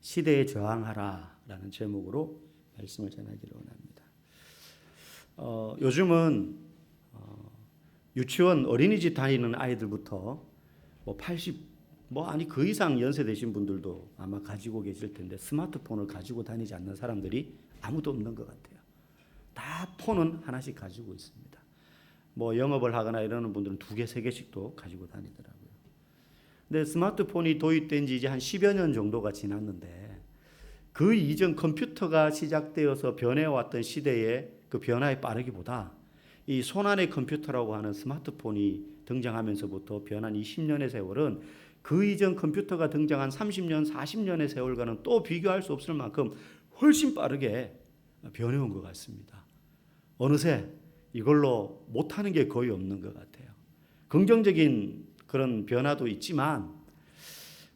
시대에 저항하라 라는 제목으로 말씀을 전하기를 원합니다. 요즘은 유치원 어린이집 다니는 아이들부터 80 아니 그 이상 연세 되신 분들도 아마 가지고 계실 텐데 스마트폰을 가지고 다니지 않는 사람들이 아무도 없는 것 같아요. 다 폰은 하나씩 가지고 있습니다. 영업을 하거나 이러는 분들은 2개, 3개씩도 가지고 다니더라고요. 근데 스마트폰이 도입된 지 이제 한 10여 년 정도가 지났는데 그 이전 컴퓨터가 시작되어서 변해왔던 시대의 그 변화의 빠르기보다 이 손안의 컴퓨터라고 하는 스마트폰이 등장하면서부터 변한 이 10년의 세월은 그 이전 컴퓨터가 등장한 30년, 40년의 세월과는 또 비교할 수 없을 만큼 훨씬 빠르게 변해온 것 같습니다. 어느새 이걸로 못하는 게 거의 없는 것 같아요. 긍정적인 그런 변화도 있지만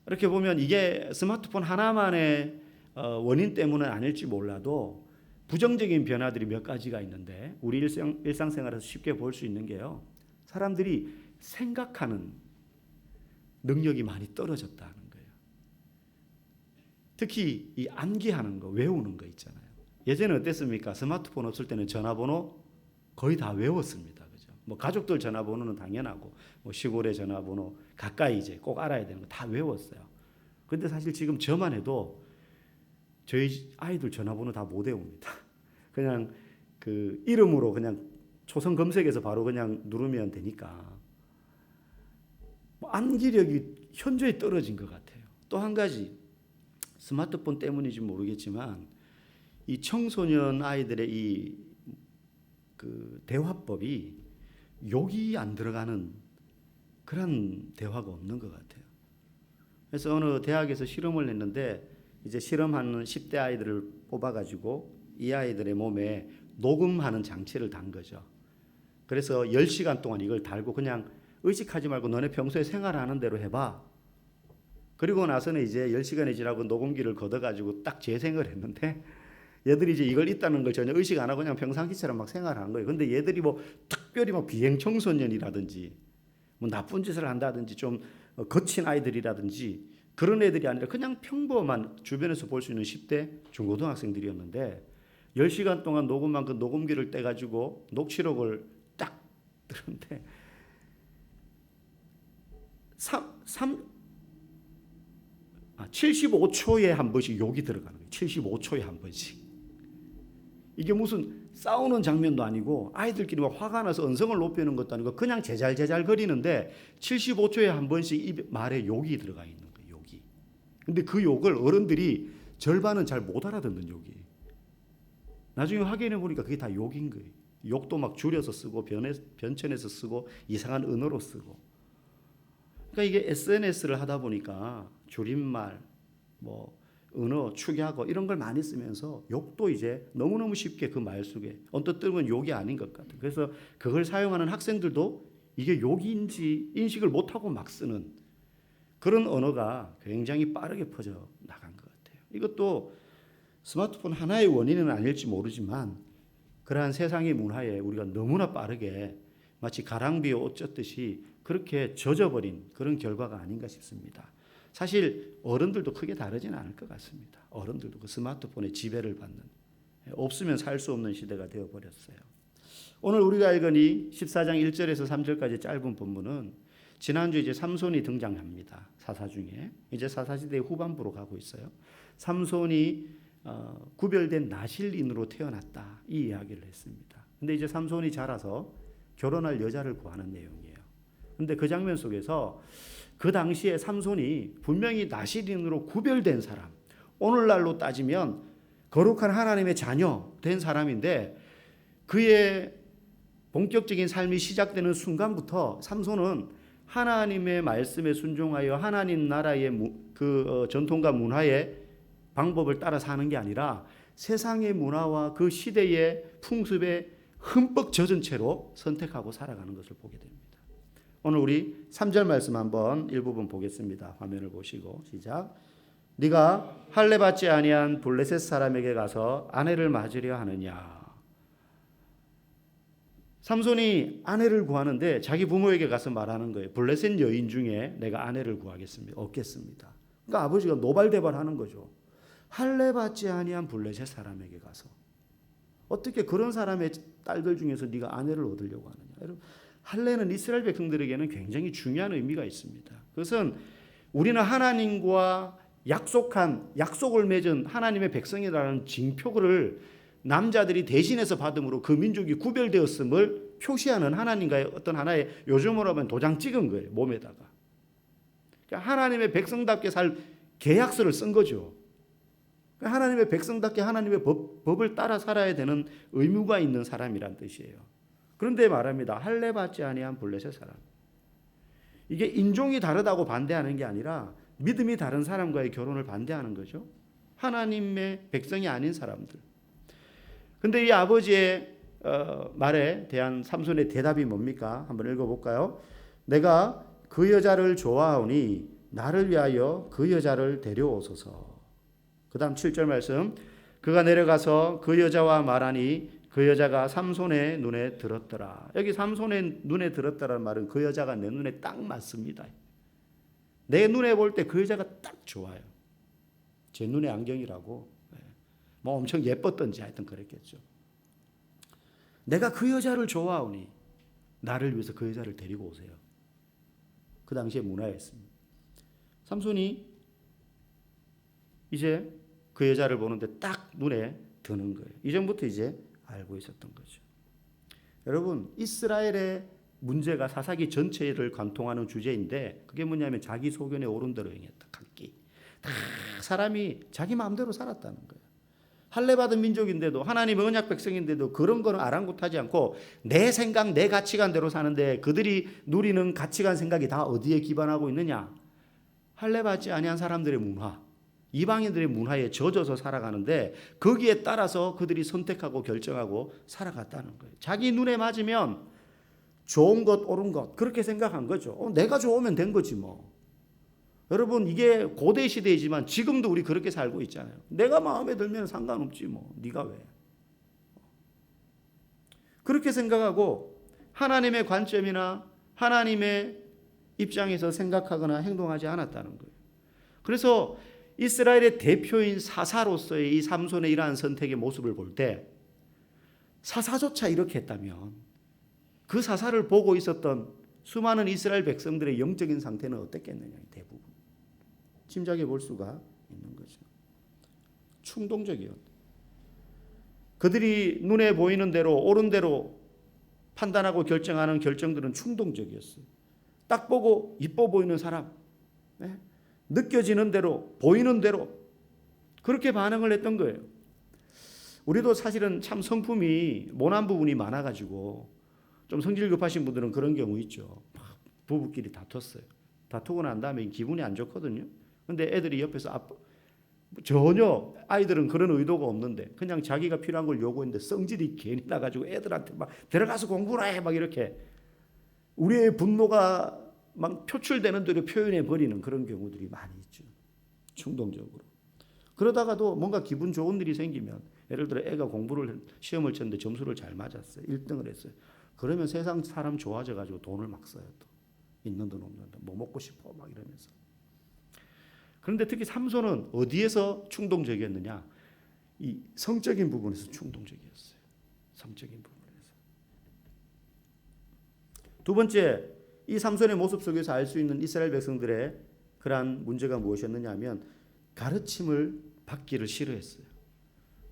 이렇게 보면 이게 스마트폰 하나만의 원인 때문은 아닐지 몰라도 부정적인 변화들이 몇 가지가 있는데 우리 일상생활에서 쉽게 볼 수 있는 게요. 사람들이 생각하는 능력이 많이 떨어졌다는 거예요. 특히 이 암기하는 거, 외우는 거 있잖아요. 예전에 어땠습니까? 스마트폰 없을 때는 전화번호 거의 다 외웠습니다. 그죠? 가족들 전화번호는 당연하고 시골의 전화번호 가까이 이제 꼭 알아야 되는 거 다 외웠어요. 근데 사실 지금 저만 해도 저희 아이들 전화번호 다 못 외웁니다. 그냥 그 이름으로 그냥 초성 검색해서 바로 그냥 누르면 되니까 암기력이 현저히 떨어진 것 같아요. 또 한 가지 스마트폰 때문인지 모르겠지만 이 청소년 아이들의 이 그 대화법이 욕이 안 들어가는 그런 대화가 없는 것 같아요. 그래서 어느 대학에서 실험을 했는데 이제 실험하는 10대 아이들을 뽑아가지고 이 아이들의 몸에 녹음하는 장치를 단 거죠. 그래서 10시간 동안 이걸 달고 그냥 의식하지 말고 너네 평소에 생활하는 대로 해봐. 그리고 나서는 이제 10시간이 지나고 녹음기를 걷어가지고 딱 재생을 했는데 얘들이 이제 이걸 있다는 걸 전혀 의식 안 하고 그냥 평상시처럼 막 생활하는 거예요. 근데 얘들이 특별히 비행 청소년이라든지 나쁜 짓을 한다든지 좀 거친 아이들이라든지 그런 애들이 아니라 그냥 평범한 주변에서 볼 수 있는 10대 중고등학생들이었는데 10시간 동안 녹음한 그 녹음기를 떼가지고 녹취록을 딱 들었는데 75초에 한 번씩 욕이 들어가는 거예요. 75초에 한 번씩. 이게 무슨 싸우는 장면도 아니고 아이들끼리 막 화가 나서 언성을 높이는 것도 아니고 그냥 제잘제잘 거리는데 75초에 한 번씩 입 말에 욕이 들어가 있는 거예요. 욕이. 근데 그 욕을 어른들이 절반은 잘 못 알아듣는 욕이. 나중에 확인해 보니까 그게 다 욕인 거예요. 욕도 막 줄여서 쓰고 변천해서 쓰고 이상한 언어로 쓰고. 그러니까 이게 SNS를 하다 보니까 줄임말 언어 축약어 이런 걸 많이 쓰면서 욕도 이제 너무너무 쉽게 그 말 속에 언뜻 들으면 욕이 아닌 것 같아요. 그래서 그걸 사용하는 학생들도 이게 욕인지 인식을 못하고 막 쓰는 그런 언어가 굉장히 빠르게 퍼져 나간 것 같아요. 이것도 스마트폰 하나의 원인은 아닐지 모르지만 그러한 세상의 문화에 우리가 너무나 빠르게 마치 가랑비에 옷 젖듯이 그렇게 젖어버린 그런 결과가 아닌가 싶습니다. 사실 어른들도 크게 다르지는 않을 것 같습니다. 어른들도 그 스마트폰의 지배를 받는 없으면 살 수 없는 시대가 되어버렸어요. 오늘 우리가 읽은 이 14장 1절에서 3절까지 짧은 본문은 지난주 이제 삼손이 등장합니다. 사사 중에 이제 사사시대의 후반부로 가고 있어요. 삼손이 구별된 나실인으로 태어났다 이 이야기를 했습니다. 근데 이제 삼손이 자라서 결혼할 여자를 구하는 내용이에요. 근데 그 장면 속에서 그 당시에 삼손이 분명히 나실인으로 구별된 사람, 오늘날로 따지면 거룩한 하나님의 자녀 된 사람인데 그의 본격적인 삶이 시작되는 순간부터 삼손은 하나님의 말씀에 순종하여 하나님 나라의 전통과 문화의 방법을 따라 사는 게 아니라 세상의 문화와 그 시대의 풍습에 흠뻑 젖은 채로 선택하고 살아가는 것을 보게 됩니다. 오늘 우리 3절 말씀 한번 일부분 보겠습니다. 화면을 보시고 시작. 네가 할례 받지 아니한 블레셋 사람에게 가서 아내를 맞으려 하느냐. 삼손이 아내를 구하는데 자기 부모에게 가서 말하는 거예요. 블레셋 여인 중에 내가 아내를 구하겠습니다. 얻겠습니다. 그러니까 아버지가 노발대발하는 거죠. 할례 받지 아니한 블레셋 사람에게 가서 어떻게 그런 사람의 딸들 중에서 네가 아내를 얻으려고 하느냐. 여러분, 할례는 이스라엘 백성들에게는 굉장히 중요한 의미가 있습니다. 그것은 우리는 하나님과 약속을 맺은 하나님의 백성이라는 징표를 남자들이 대신해서 받음으로 그 민족이 구별되었음을 표시하는 하나님과의 어떤 하나의, 요즘으로 하면 도장 찍은 거예요, 몸에다가. 그러니까 하나님의 백성답게 살 계약서를 쓴 거죠. 그러니까 하나님의 백성답게 하나님의 법을 따라 살아야 되는 의무가 있는 사람이란 뜻이에요. 그런데 말합니다. 할례 받지 아니한 블레셋 사람. 이게 인종이 다르다고 반대하는 게 아니라 믿음이 다른 사람과의 결혼을 반대하는 거죠. 하나님의 백성이 아닌 사람들. 근데 이 아버지의 말에 대한 삼손의 대답이 뭡니까? 한번 읽어볼까요? 내가 그 여자를 좋아하오니 나를 위하여 그 여자를 데려오소서. 그 다음 7절 말씀. 그가 내려가서 그 여자와 말하니 그 여자가 삼손의 눈에 들었더라. 여기 삼손의 눈에 들었다라는 말은 그 여자가 내 눈에 딱 맞습니다. 내 눈에 볼 때 그 여자가 딱 좋아요. 제 눈에 안경이라고. 뭐 엄청 예뻤던지 하여튼 그랬겠죠. 내가 그 여자를 좋아하오니 나를 위해서 그 여자를 데리고 오세요. 그 당시에 문화였습니다. 삼손이 이제 그 여자를 보는데 딱 눈에 드는 거예요. 이전부터 이제 알고 있었던 거죠. 여러분, 이스라엘의 문제가 사사기 전체를 관통하는 주제인데 그게 뭐냐면 자기 소견에 옳은 대로 행했다. 각기. 다 사람이 자기 마음대로 살았다는 거예요. 할례받은 민족인데도 하나님의 언약 백성인데도 그런 거는 아랑곳하지 않고 내 생각, 내 가치관대로 사는데 그들이 누리는 가치관 생각이 다 어디에 기반하고 있느냐? 할례받지 아니한 사람들의 문화, 이방인들의 문화에 젖어서 살아가는데 거기에 따라서 그들이 선택하고 결정하고 살아갔다는 거예요. 자기 눈에 맞으면 좋은 것, 옳은 것 그렇게 생각한 거죠. 내가 좋으면 된 거지 뭐. 여러분, 이게 고대 시대이지만 지금도 우리 그렇게 살고 있잖아요. 내가 마음에 들면 상관없지 뭐. 네가 왜. 그렇게 생각하고 하나님의 관점이나 하나님의 입장에서 생각하거나 행동하지 않았다는 거예요. 그래서 이스라엘의 대표인 사사로서의 이 삼손의 이러한 선택의 모습을 볼 때 사사조차 이렇게 했다면 그 사사를 보고 있었던 수많은 이스라엘 백성들의 영적인 상태는 어땠겠느냐. 대부분 짐작해 볼 수가 있는 거죠. 충동적이었다. 그들이 눈에 보이는 대로 옳은 대로 판단하고 결정하는 결정들은 충동적이었어요. 딱 보고 이뻐 보이는 사람, 느껴지는 대로 보이는 대로 그렇게 반응을 했던 거예요. 우리도 사실은 참 성품이 모난 부분이 많아가지고 좀 성질 급하신 분들은 그런 경우 있죠. 부부끼리 다퉜어요. 다투고 난 다음에 기분이 안 좋거든요. 근데 애들이 옆에서 전혀 아이들은 그런 의도가 없는데 그냥 자기가 필요한 걸 요구했는데 성질이 괜히 나가지고 애들한테 막 들어가서 공부나 해 막 이렇게 우리의 분노가 막 표출되는 대로 표현해 버리는 그런 경우들이 많이 있죠. 충동적으로. 그러다가도 뭔가 기분 좋은 일이 생기면 예를 들어 애가 시험을 쳤는데 점수를 잘 맞았어요. 1등을 했어요. 그러면 세상 사람 좋아져 가지고 돈을 막 써요. 또 있는 돈 없는 돈 뭐 먹고 싶어 막 이러면서. 그런데 특히 삼손은 어디에서 충동적이었느냐? 이 성적인 부분에서 충동적이었어요. 성적인 부분에서. 두 번째, 이 삼손의 모습 속에서 알 수 있는 이스라엘 백성들의 그러한 문제가 무엇이었느냐 하면 가르침을 받기를 싫어했어요.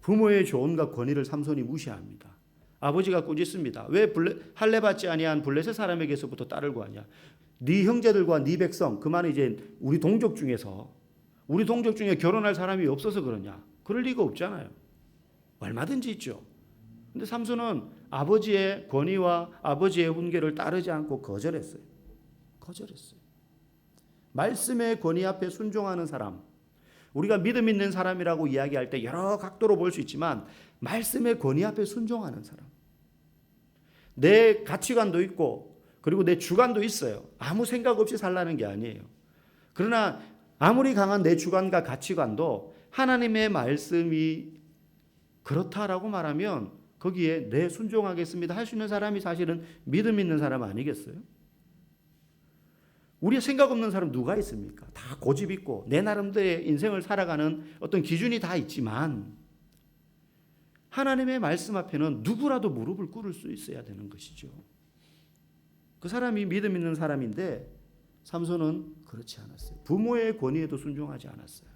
부모의 조언과 권위를 삼손이 무시합니다. 아버지가 꾸짖습니다. 왜 할례 받지 아니한 블레셋 사람에게서부터 딸을 구하냐? 네 형제들과 네 백성, 그 말은 이제 우리 동족 중에 결혼할 사람이 없어서 그러냐? 그럴 리가 없잖아요. 얼마든지 있죠. 근데 삼손은 아버지의 권위와 아버지의 훈계를 따르지 않고 거절했어요. 말씀의 권위 앞에 순종하는 사람, 우리가 믿음 있는 사람이라고 이야기할 때 여러 각도로 볼 수 있지만 말씀의 권위 앞에 순종하는 사람, 내 가치관도 있고 그리고 내 주관도 있어요. 아무 생각 없이 살라는 게 아니에요. 그러나 아무리 강한 내 주관과 가치관도 하나님의 말씀이 그렇다라고 말하면 거기에 네 순종하겠습니다 할 수 있는 사람이 사실은 믿음 있는 사람 아니겠어요? 우리의 생각 없는 사람 누가 있습니까? 다 고집 있고 내 나름대로의 인생을 살아가는 어떤 기준이 다 있지만 하나님의 말씀 앞에는 누구라도 무릎을 꿇을 수 있어야 되는 것이죠. 그 사람이 믿음 있는 사람인데 삼손은 그렇지 않았어요. 부모의 권위에도 순종하지 않았어요.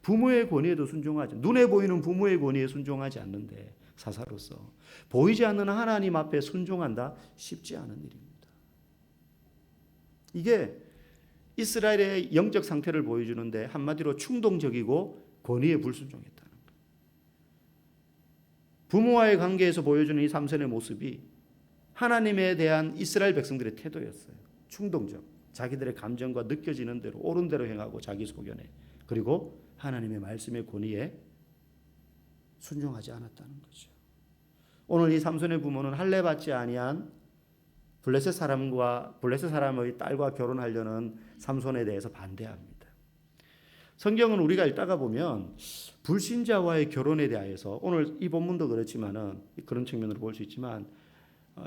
부모의 권위에도 순종하지, 눈에 보이는 부모의 권위에 순종하지 않는데 사사로서 보이지 않는 하나님 앞에 순종한다? 쉽지 않은 일입니다. 이게 이스라엘의 영적 상태를 보여주는데 한마디로 충동적이고 권위에 불순종했다는 거예요. 부모와의 관계에서 보여주는 이 삼손의 모습이 하나님에 대한 이스라엘 백성들의 태도였어요. 충동적, 자기들의 감정과 느껴지는 대로 옳은 대로 행하고 자기 소견에, 그리고 하나님의 말씀의 권위에 순종하지 않았다는 거죠. 오늘 이 삼손의 부모는 할례 받지 아니한 블레셋 사람의 딸과 결혼하려는 삼손에 대해서 반대합니다. 성경은 우리가 읽다가 보면 불신자와의 결혼에 대하여서, 오늘 이 본문도 그렇지만은 그런 측면으로 볼 수 있지만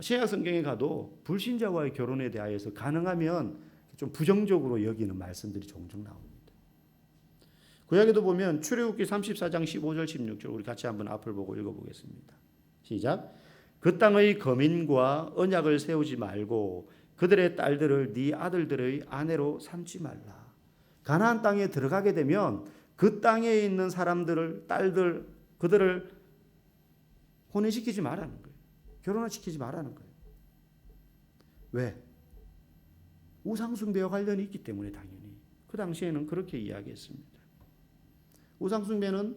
신약 성경에 가도 불신자와의 결혼에 대하여서 가능하면 좀 부정적으로 여기는 말씀들이 종종 나옵니다. 구약에도 보면 출애굽기 34장 15절 16절 우리 같이 한번 앞을 보고 읽어보겠습니다. 시작. 그 땅의 거민과 언약을 세우지 말고 그들의 딸들을 네 아들들의 아내로 삼지 말라. 가나안 땅에 들어가게 되면 그 땅에 있는 사람들을, 딸들, 그들을 혼인시키지 말라는 거예요. 결혼을 시키지 말라는 거예요. 왜? 우상숭배와 관련이 있기 때문에 당연히. 그 당시에는 그렇게 이야기했습니다. 우상숭배는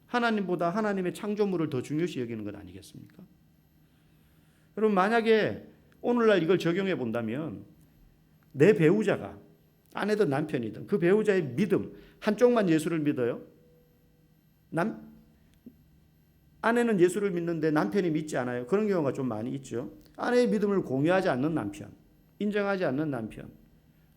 하나님보다 하나님의 창조물을 더 중요시 여기는 것 아니겠습니까? 여러분, 만약에 오늘날 이걸 적용해 본다면 내 배우자가, 아내든 남편이든 그 배우자의 믿음, 한쪽만 예수를 믿어요? 아내는 예수를 믿는데 남편이 믿지 않아요. 그런 경우가 좀 많이 있죠. 아내의 믿음을 공유하지 않는 남편, 인정하지 않는 남편.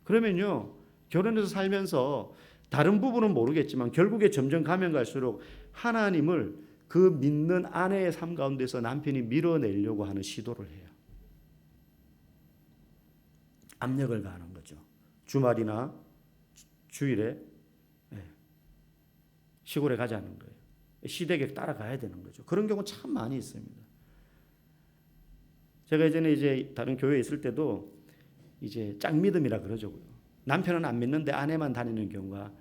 그러면요, 결혼해서 살면서 다른 부분은 모르겠지만 결국에 점점 가면 갈수록 하나님을 그 믿는 아내의 삶 가운데서 남편이 밀어내려고 하는 시도를 해요. 압력을 가하는 거죠. 주말이나 주일에 시골에 가자는 거예요. 시댁에 따라가야 되는 거죠. 그런 경우 참 많이 있습니다. 제가 예전에 이제 다른 교회에 있을 때도 이제 짝믿음이라 그러죠. 남편은 안 믿는데 아내만 다니는 경우가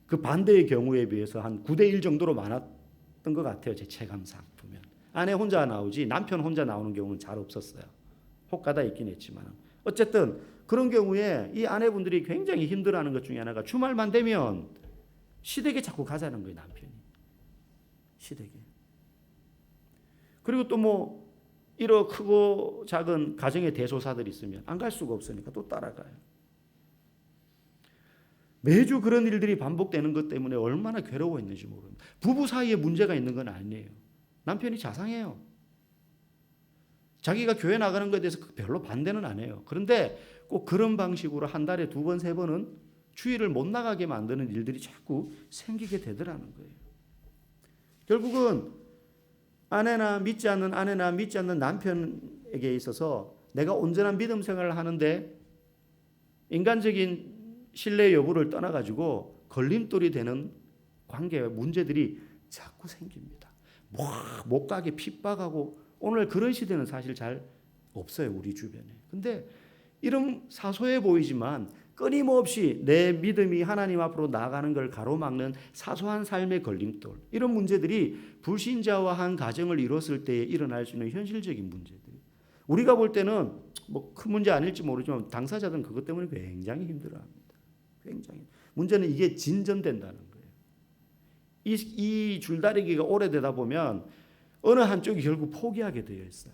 그 반대의 경우에 비해서 한 9대1 정도로 많았던 것 같아요. 제 체감상 보면. 아내 혼자 나오지 남편 혼자 나오는 경우는 잘 없었어요. 혹가다 있긴 했지만. 어쨌든 그런 경우에 이 아내분들이 굉장히 힘들어하는 것 중에 하나가 주말만 되면 시댁에 자꾸 가자는 거예요. 남편이. 시댁에. 그리고 또 뭐 이러 크고 작은 가정의 대소사들이 있으면 안 갈 수가 없으니까 또 따라가요. 매주 그런 일들이 반복되는 것 때문에 얼마나 괴로워했는지 모릅니다. 부부 사이에 문제가 있는 건 아니에요. 남편이 자상해요. 자기가 교회 나가는 것에 대해서 별로 반대는 안 해요. 그런데 꼭 그런 방식으로 한 달에 2번, 3번은 주일을 못 나가게 만드는 일들이 자꾸 생기게 되더라는 거예요. 결국은 아내나 믿지 않는 남편에게 있어서 내가 온전한 믿음 생활을 하는데 인간적인 신뢰 여부를 떠나가지고 걸림돌이 되는 관계 문제들이 자꾸 생깁니다. 못 가게 핍박하고, 오늘 그런 시대는 사실 잘 없어요, 우리 주변에. 근데 이런 사소해 보이지만 끊임없이 내 믿음이 하나님 앞으로 나아가는 걸 가로막는 사소한 삶의 걸림돌, 이런 문제들이 불신자와 한 가정을 이뤘을 때 일어날 수 있는 현실적인 문제들. 우리가 볼 때는 뭐 큰 문제 아닐지 모르지만 당사자들은 그것 때문에 굉장히 힘들어합니다. 굉장히. 문제는 이게 진전된다는 거예요. 이 줄다리기가 오래되다 보면 어느 한쪽이 결국 포기하게 되어 있어요.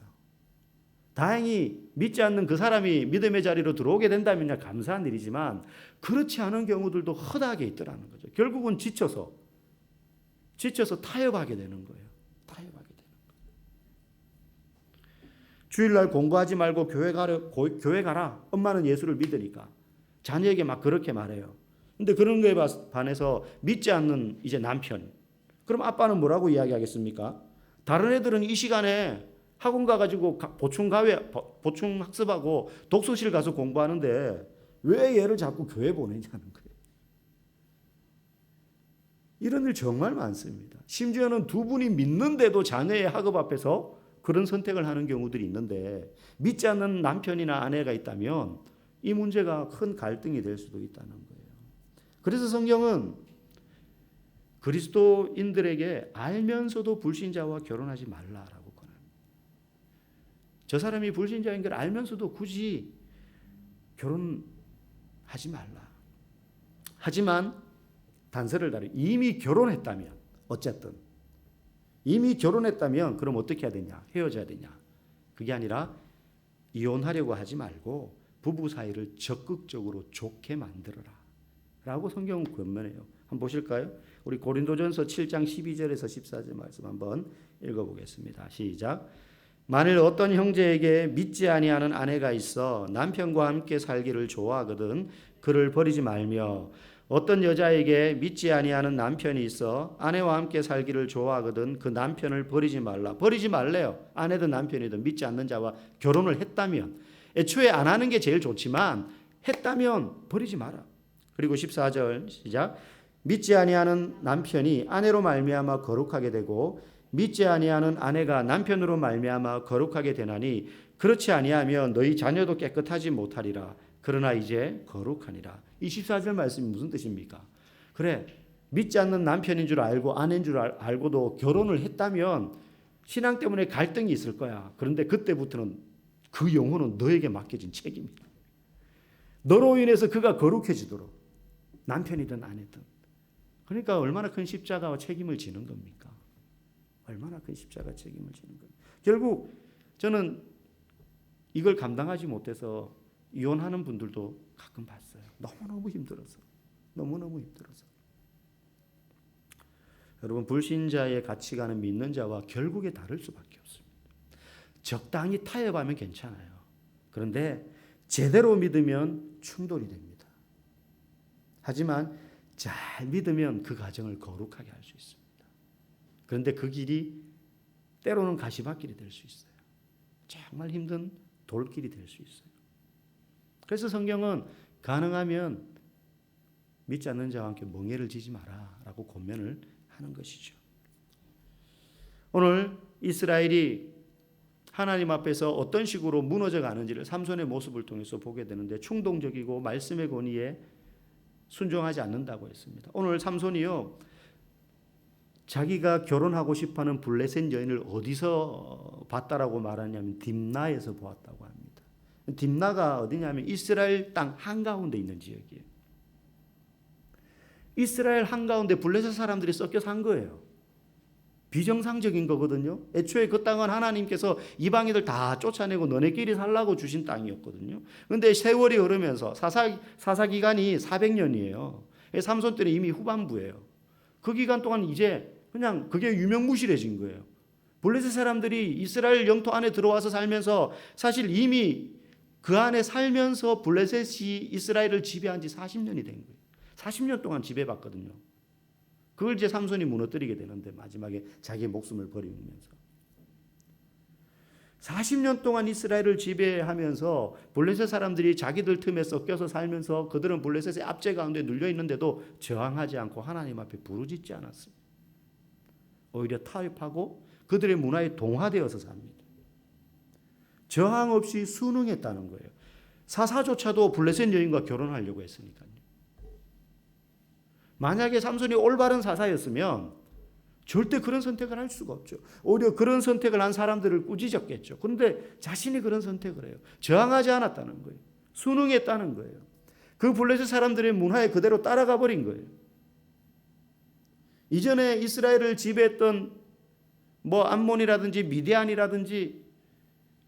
다행히 믿지 않는 그 사람이 믿음의 자리로 들어오게 된다면 감사한 일이지만 그렇지 않은 경우들도 허다하게 있더라는 거죠. 결국은 지쳐서 타협하게 되는 거예요. 타협하게 되는 거예요. 주일날 공부하지 말고 교회 가라. 엄마는 예수를 믿으니까. 자녀에게 막 그렇게 말해요. 근데 그런 거에 반해서 믿지 않는 이제 남편. 그럼 아빠는 뭐라고 이야기하겠습니까? 다른 애들은 이 시간에 학원 가가지고 보충 학습하고 독서실 가서 공부하는데 왜 얘를 자꾸 교회 보내냐는 거예요. 이런 일 정말 많습니다. 심지어는 두 분이 믿는데도 자녀의 학업 앞에서 그런 선택을 하는 경우들이 있는데 믿지 않는 남편이나 아내가 있다면 이 문제가 큰 갈등이 될 수도 있다는 거예요. 그래서 성경은 그리스도인들에게 알면서도 불신자와 결혼하지 말라라고 권합니다. 저 사람이 불신자인 걸 알면서도 굳이 결혼하지 말라. 하지만 단서를 다루 이미 결혼했다면 어쨌든 이미 결혼했다면 그럼 어떻게 해야 되냐? 헤어져야 되냐? 그게 아니라 이혼하려고 하지 말고 부부 사이를 적극적으로 좋게 만들어라 라고 성경은 권면해요. 한번 보실까요? 우리 고린도전서 7장 12절에서 14절 말씀 한번 읽어보겠습니다. 시작. 만일 어떤 형제에게 믿지 아니하는 아내가 있어 남편과 함께 살기를 좋아하거든 그를 버리지 말며 어떤 여자에게 믿지 아니하는 남편이 있어 아내와 함께 살기를 좋아하거든 그 남편을 버리지 말라. 버리지 말래요. 아내든 남편이든 믿지 않는 자와 결혼을 했다면 애초에 안 하는 게 제일 좋지만 했다면 버리지 마라. 그리고 14절 시작. 믿지 아니하는 남편이 아내로 말미암아 거룩하게 되고 믿지 아니하는 아내가 남편으로 말미암아 거룩하게 되나니 그렇지 아니하면 너희 자녀도 깨끗하지 못하리라. 그러나 이제 거룩하니라. 이 14절 말씀이 무슨 뜻입니까? 그래 믿지 않는 남편인 줄 알고 아내인 줄 알고도 결혼을 했다면 신앙 때문에 갈등이 있을 거야. 그런데 그때부터는 그 영혼은 너에게 맡겨진 책임이다. 너로 인해서 그가 거룩해지도록 남편이든 아내든. 그러니까 얼마나 큰 십자가와 책임을 지는 겁니까? 얼마나 큰 십자가 책임을 지는 겁니까? 결국 저는 이걸 감당하지 못해서 이혼하는 분들도 가끔 봤어요. 너무너무 힘들어서. 너무너무 힘들어서. 여러분 불신자의 가치관은 믿는 자와 결국에 다를 수밖에 없습니다. 적당히 타협하면 괜찮아요. 그런데 제대로 믿으면 충돌이 됩니다. 하지만 잘 믿으면 그 가정을 거룩하게 할 수 있습니다. 그런데 그 길이 때로는 가시밭길이 될 수 있어요. 정말 힘든 돌길이 될 수 있어요. 그래서 성경은 가능하면 믿지 않는 자와 함께 멍에를 지지 마라 라고 권면을 하는 것이죠. 오늘 이스라엘이 하나님 앞에서 어떤 식으로 무너져 가는지를 삼손의 모습을 통해서 보게 되는데 충동적이고 말씀의 권위에 순종하지 않는다고 했습니다. 오늘 삼손이요 자기가 결혼하고 싶어하는 블레셋 여인을 어디서 봤다라고 말하냐면 딥나에서 보았다고 합니다. 딥나가 어디냐면 이스라엘 땅 한가운데 있는 지역이에요. 이스라엘 한가운데 블레셋 사람들이 섞여 산 거예요. 비정상적인 거거든요. 애초에 그 땅은 하나님께서 이방인들 다 쫓아내고 너네끼리 살라고 주신 땅이었거든요. 그런데 세월이 흐르면서 사사 기간이 400년이에요. 삼손 때는 이미 후반부예요. 그 기간 동안 이제 그냥 그게 유명무실해진 거예요. 블레셋 사람들이 이스라엘 영토 안에 들어와서 살면서 사실 이미 그 안에 살면서 블레셋이 이스라엘을 지배한 지 40년이 된 거예요. 40년 동안 지배받거든요. 그걸 이제 삼손이 무너뜨리게 되는데 마지막에 자기의 목숨을 버리면서 40년 동안 이스라엘을 지배하면서 블레셋 사람들이 자기들 틈에 섞여서 살면서 그들은 블레셋의 압제 가운데 눌려 있는데도 저항하지 않고 하나님 앞에 부르짖지 않았습니다. 오히려 타협하고 그들의 문화에 동화되어서 삽니다. 저항 없이 순응했다는 거예요. 사사조차도 블레셋 여인과 결혼하려고 했으니까요. 만약에 삼손이 올바른 사사였으면 절대 그런 선택을 할 수가 없죠. 오히려 그런 선택을 한 사람들을 꾸짖었겠죠. 그런데 자신이 그런 선택을 해요. 저항하지 않았다는 거예요. 순응했다는 거예요. 그 블레셋 사람들의 문화에 그대로 따라가 버린 거예요. 이전에 이스라엘을 지배했던 암몬이라든지 미디안이라든지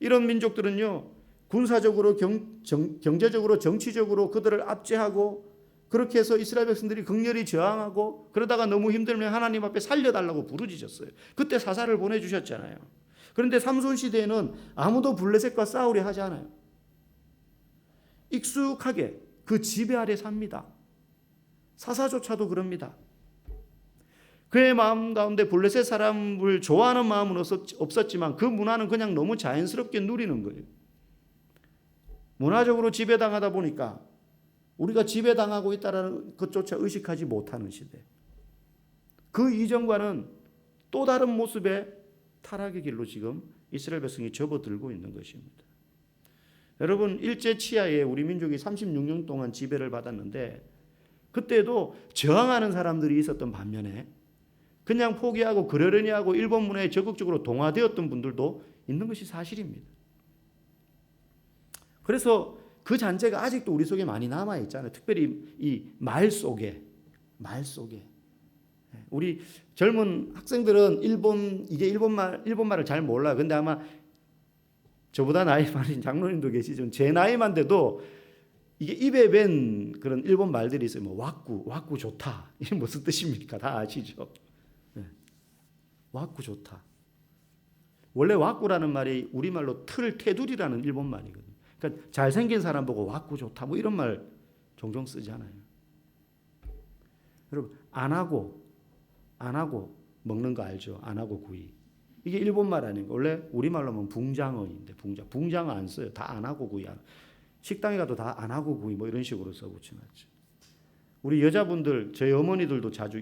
이런 민족들은요. 군사적으로 경제적으로 정치적으로 그들을 압제하고 그렇게 해서 이스라엘 백성들이 극렬히 저항하고 그러다가 너무 힘들면 하나님 앞에 살려달라고 부르짖었어요. 그때 사사를 보내주셨잖아요. 그런데 삼손 시대에는 아무도 블레셋과 싸우려 하지 않아요. 익숙하게 그 지배 아래 삽니다. 사사조차도 그럽니다. 그의 마음 가운데 블레셋 사람을 좋아하는 마음은 없었지만 그 문화는 그냥 너무 자연스럽게 누리는 거예요. 문화적으로 지배당하다 보니까 우리가 지배당하고 있다는 것조차 의식하지 못하는 시대. 그 이전과는 또 다른 모습의 타락의 길로 지금 이스라엘 백성이 접어들고 있는 것입니다. 여러분, 일제 치하에 우리 민족이 36년 동안 지배를 받았는데 그때도 저항하는 사람들이 있었던 반면에 그냥 포기하고 그러려니 하고 일본 문화에 적극적으로 동화되었던 분들도 있는 것이 사실입니다. 그래서 그 잔재가 아직도 우리 속에 많이 남아있잖아요. 특별히 이 말 속에. 우리 젊은 학생들은 일본말을 잘 몰라요. 근데 아마 저보다 나이 많은 장로님도 계시지만 제 나이만 돼도 이게 입에 밴 그런 일본 말들이 있어요. 뭐 와꾸 좋다. 이게 무슨 뜻입니까? 다 아시죠? 네. 와꾸 좋다. 원래 와꾸라는 말이 우리말로 테두리라는 일본 말이거든요. 그러니까 잘생긴 사람 보고 와꾸 좋다. 뭐 이런 말 종종 쓰잖아요. 여러분, 안 하고 먹는 거 알죠? 안 하고 구이. 이게 일본말 아닙니까? 원래 우리말로 하면 붕장어인데 붕장어 안 써요. 다 안 하고 구이. 식당에 가도 다 안 하고 구이 뭐 이런 식으로 써붙여놨죠. 우리 여자분들, 저희 어머니들도 자주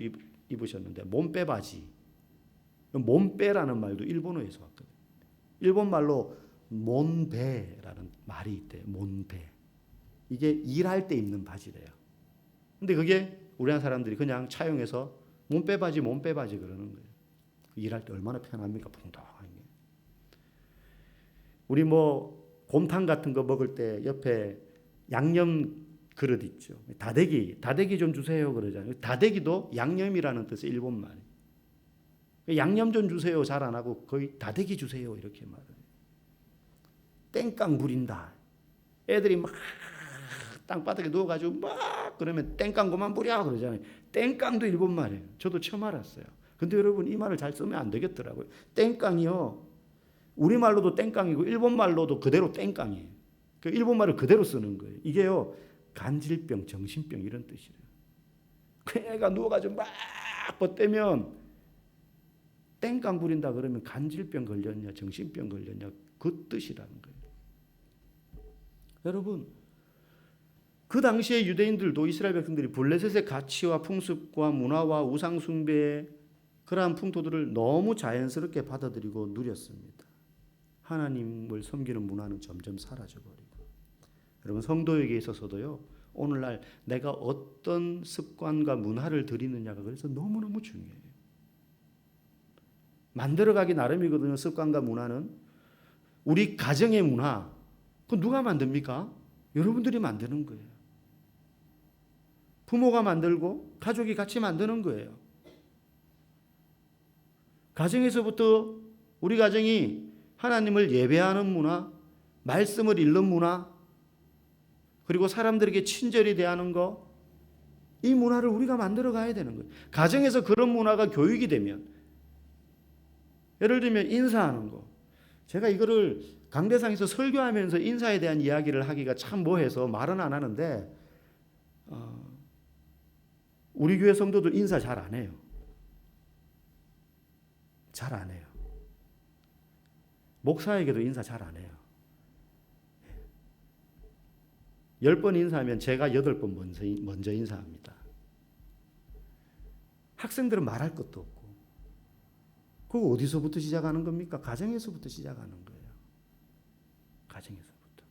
입으셨는데 몸빼 바지. 몸빼라는 말도 일본어에서 왔거든요. 일본말로 몬베라는 말이 있대요. 몬베. 이게 일할 때 입는 바지래요. 근데 그게 우리나라 사람들이 그냥 차용해서 몸빼 바지 그러는 거예요. 일할 때 얼마나 편합니까? 풍덩하게. 우리 뭐 곰탕 같은 거 먹을 때 옆에 양념 그릇 있죠. 다대기 좀 주세요 그러잖아요. 다대기도 양념이라는 뜻의 일본 말이에요. 양념 좀 주세요 잘 안 하고 거의 다대기 주세요 이렇게 말해요. 땡깡 부린다. 애들이 막 땅바닥에 누워가지고 막 그러면 땡깡 그만 부려 그러잖아요. 땡깡도 일본 말이에요. 저도 처음 알았어요. 근데 여러분 이 말을 잘 쓰면 안 되겠더라고요. 땡깡이요. 우리말로도 땡깡이고 일본말로도 그대로 땡깡이에요. 그 일본말을 그대로 쓰는 거예요. 이게요. 간질병, 정신병 이런 뜻이래요. 그 애가 누워가지고 막 뻗대면 땡깡 부린다 그러면 간질병 걸렸냐 정신병 걸렸냐 그 뜻이라는 거예요. 여러분 그 당시에 유대인들도 이스라엘 백성들이 블레셋의 가치와 풍습과 문화와 우상 숭배의 그러한 풍토들을 너무 자연스럽게 받아들이고 누렸습니다. 하나님을 섬기는 문화는 점점 사라져버리고 여러분 성도에게 있어서도요. 오늘날 내가 어떤 습관과 문화를 들이느냐가 그래서 너무너무 중요해요. 만들어가기 나름이거든요. 습관과 문화는. 우리 가정의 문화 그거 누가 만듭니까? 여러분들이 만드는 거예요. 부모가 만들고 가족이 같이 만드는 거예요. 가정에서부터 우리 가정이 하나님을 예배하는 문화, 말씀을 읽는 문화, 그리고 사람들에게 친절히 대하는 거, 이 문화를 우리가 만들어 가야 되는 거예요. 가정에서 그런 문화가 교육이 되면, 예를 들면 인사하는 거. 제가 이거를 강대상에서 설교하면서 인사에 대한 이야기를 하기가 참 뭐해서 말은 안 하는데 우리 교회 성도들 인사 잘 안 해요. 잘 안 해요. 목사에게도 인사 잘 안 해요. 10번 인사하면 제가 8번 먼저 인사합니다. 학생들은 말할 것도 없고 그거 어디서부터 시작하는 겁니까? 가정에서부터 시작하는 거예요. 가정에서부터.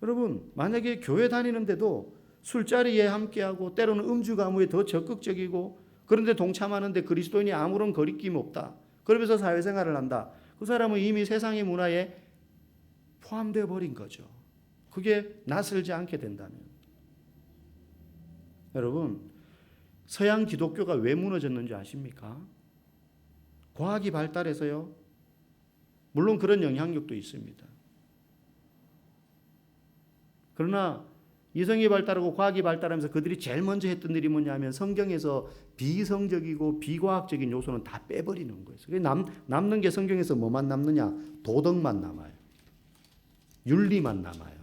여러분 만약에 교회 다니는데도 술자리에 함께하고 때로는 음주 가무에 더 적극적이고 그런데 동참하는데 그리스도인이 아무런 거리낌 없다. 그러면서 사회생활을 한다. 그 사람은 이미 세상의 문화에 포함되어 버린 거죠. 그게 낯설지 않게 된다면. 여러분 서양 기독교가 왜 무너졌는지 아십니까? 과학이 발달해서요. 물론 그런 영향력도 있습니다. 그러나 이성이 발달하고 과학이 발달하면서 그들이 제일 먼저 했던 일이 뭐냐면 성경에서 비성적이고 비과학적인 요소는 다 빼버리는 거예요. 남는 게 성경에서 뭐만 남느냐? 도덕만 남아요. 윤리만 남아요.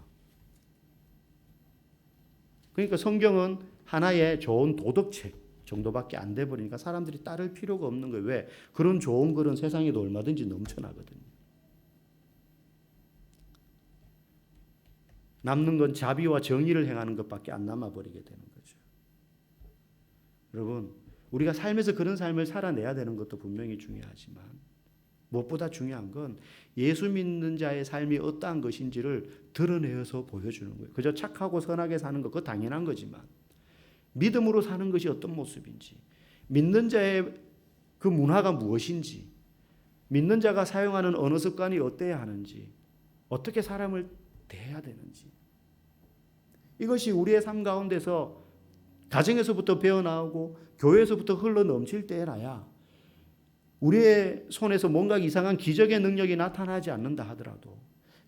그러니까 성경은 하나의 좋은 도덕책, 정도밖에 안 돼 버리니까 사람들이 따를 필요가 없는 거예요. 왜? 그런 좋은 글은 세상에도 얼마든지 넘쳐나거든요. 남는 건 자비와 정의를 행하는 것밖에 안 남아 버리게 되는 거죠. 여러분, 우리가 삶에서 그런 삶을 살아내야 되는 것도 분명히 중요하지만 무엇보다 중요한 건 예수 믿는 자의 삶이 어떠한 것인지를 드러내어서 보여주는 거예요. 그저 착하고 선하게 사는 것, 그거 당연한 거지만 믿음으로 사는 것이 어떤 모습인지, 믿는 자의 그 문화가 무엇인지, 믿는 자가 사용하는 언어 습관이 어때야 하는지, 어떻게 사람을 대해야 되는지, 이것이 우리의 삶 가운데서 가정에서부터 배어나오고 교회에서부터 흘러넘칠 때라야 우리의 손에서 뭔가 이상한 기적의 능력이 나타나지 않는다 하더라도,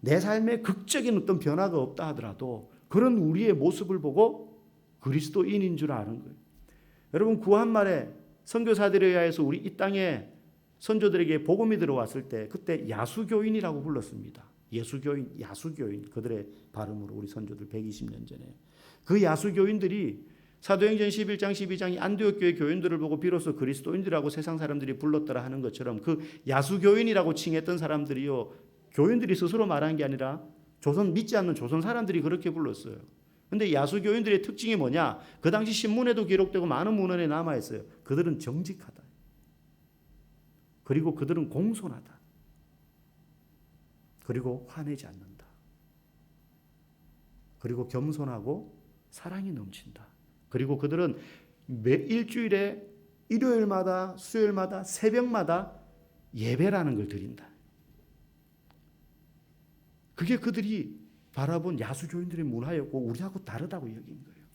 내 삶에 극적인 어떤 변화가 없다 하더라도 그런 우리의 모습을 보고 그리스도인인 줄 아는 거예요. 여러분, 구한말에 선교사들에 의해서 우리 이 땅에 선조들에게 복음이 들어왔을 때 그때 야수교인이라고 불렀습니다. 예수교인, 야수교인, 그들의 발음으로 우리 선조들 120년 전에. 그 야수교인들이 사도행전 11장 12장이 안디옥 교회 교인들을 보고 비로소 그리스도인들이라고 세상 사람들이 불렀더라 하는 것처럼 그 야수교인이라고 칭했던 사람들이요, 교인들이 스스로 말한 게 아니라 조선 믿지 않는 조선 사람들이 그렇게 불렀어요. 근데 야수교인들의 특징이 뭐냐? 그 당시 신문에도 기록되고 많은 문헌에 남아 있어요. 그들은 정직하다. 그리고 그들은 공손하다. 그리고 화내지 않는다. 그리고 겸손하고 사랑이 넘친다. 그리고 그들은 매 일주일에 일요일마다 수요일마다 새벽마다 예배라는 걸 드린다. 그게 그들이 바라본 야수교인들의 문화였고 우리하고 다르다고 여긴 거예요.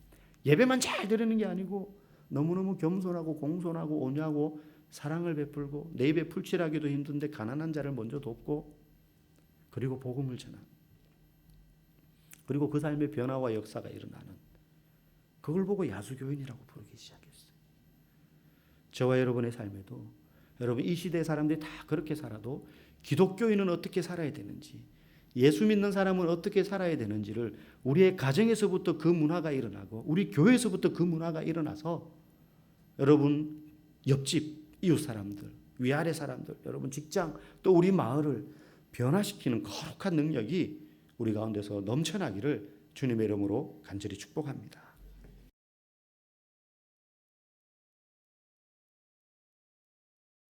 예배만 잘 드리는 게 아니고 너무너무 겸손하고 공손하고 온유하고 사랑을 베풀고 내 입에 풀칠하기도 힘든데 가난한 자를 먼저 돕고 그리고 복음을 전하는, 그리고 그 삶의 변화와 역사가 일어나는, 그걸 보고 야수교인이라고 부르기 시작했어요. 저와 여러분의 삶에도 여러분 이 시대의 사람들이 다 그렇게 살아도 기독교인은 어떻게 살아야 되는지, 예수 믿는 사람은 어떻게 살아야 되는지를 우리의 가정에서부터 그 문화가 일어나고 우리 교회에서부터 그 문화가 일어나서 여러분 옆집 이웃 사람들, 위아래 사람들, 여러분 직장, 또 우리 마을을 변화시키는 거룩한 능력이 우리 가운데서 넘쳐나기를 주님의 이름으로 간절히 축복합니다.